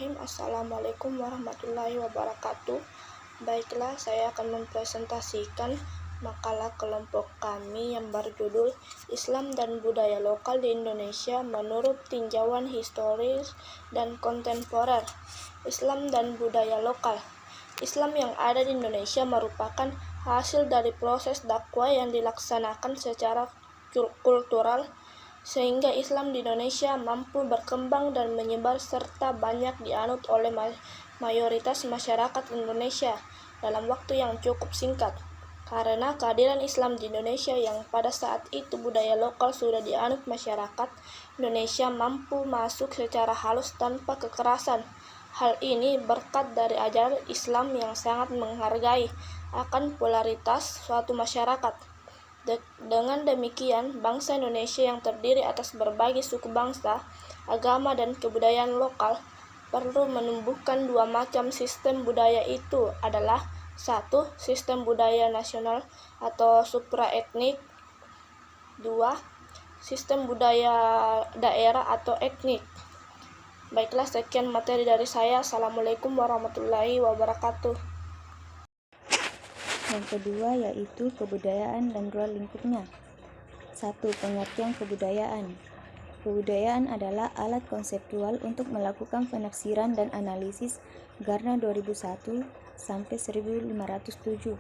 Bismillahirrahmanirrahim. Assalamualaikum warahmatullahi wabarakatuh. Baiklah, saya akan mempresentasikan makalah kelompok kami yang berjudul Islam dan Budaya Lokal di Indonesia menurut tinjauan historis dan kontemporer. Islam dan budaya lokal. Islam yang ada di Indonesia merupakan hasil dari proses dakwah yang dilaksanakan secara kultural, sehingga Islam di Indonesia mampu berkembang dan menyebar serta banyak dianut oleh mayoritas masyarakat Indonesia dalam waktu yang cukup singkat. Karena kehadiran Islam di Indonesia yang pada saat itu budaya lokal sudah dianut masyarakat, Indonesia mampu masuk secara halus tanpa kekerasan. Hal ini berkat dari ajaran Islam yang sangat menghargai akan polaritas suatu masyarakat. Dengan demikian, bangsa Indonesia yang terdiri atas berbagai suku bangsa, agama, dan kebudayaan lokal perlu menumbuhkan dua macam sistem budaya, itu adalah: satu, sistem budaya nasional atau supraetnik; dua, sistem budaya daerah atau etnik. Baiklah, sekian materi dari saya. Assalamualaikum warahmatullahi wabarakatuh. Yang kedua yaitu kebudayaan dan ruang lingkupnya. 1. Pengertian kebudayaan. Kebudayaan adalah alat konseptual untuk melakukan penafsiran dan analisis Garna 2001 sampai 1507.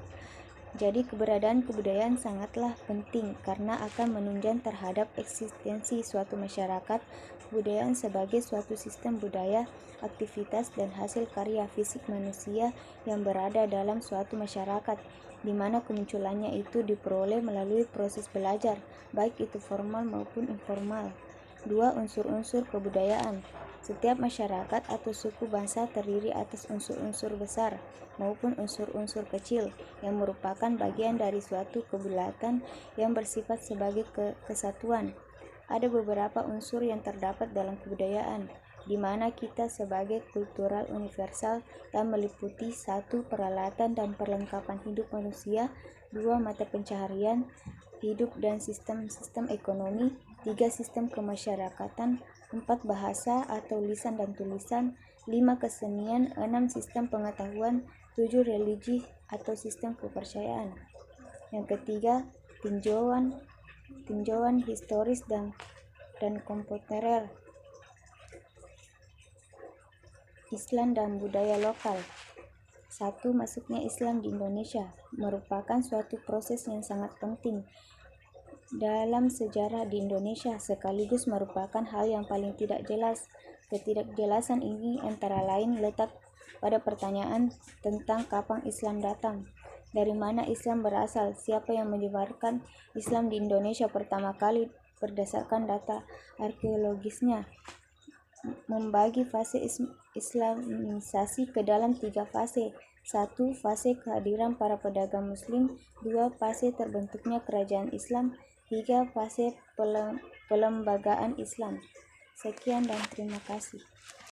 Jadi keberadaan kebudayaan sangatlah penting karena akan menunjang terhadap eksistensi suatu masyarakat. Kebudayaan sebagai suatu sistem budaya, aktivitas dan hasil karya fisik manusia yang berada dalam suatu masyarakat, di mana kemunculannya itu diperoleh melalui proses belajar, baik itu formal maupun informal. 2. Unsur-unsur kebudayaan. Setiap masyarakat atau suku bangsa terdiri atas unsur-unsur besar maupun unsur-unsur kecil yang merupakan bagian dari suatu kebulatan yang bersifat sebagai kesatuan. Ada beberapa unsur yang terdapat dalam kebudayaan, di mana kita sebagai kultural universal yang meliputi 1. Peralatan dan perlengkapan hidup manusia, 2. Mata pencaharian hidup dan sistem ekonomi, 3. Sistem kemasyarakatan, 4. Bahasa atau lisan dan tulisan, 5. Kesenian, 6. Sistem pengetahuan, 7. Religi atau sistem kepercayaan. Yang ketiga, tinjauan historis dan kontemporer. Islam dan budaya lokal. 1. Masuknya Islam di Indonesia merupakan suatu proses yang sangat penting dalam sejarah di Indonesia, sekaligus merupakan hal yang paling tidak jelas. Ketidakjelasan ini antara lain letak pada pertanyaan tentang kapan Islam datang, dari mana Islam berasal, siapa yang menyebarkan Islam di Indonesia pertama kali berdasarkan data arkeologisnya. Membagi fase Islamisasi ke dalam 3 fase. 1. Fase kehadiran para pedagang muslim, 2. Fase terbentuknya kerajaan Islam, 3. Fase pelembagaan Islam. Sekian dan terima kasih.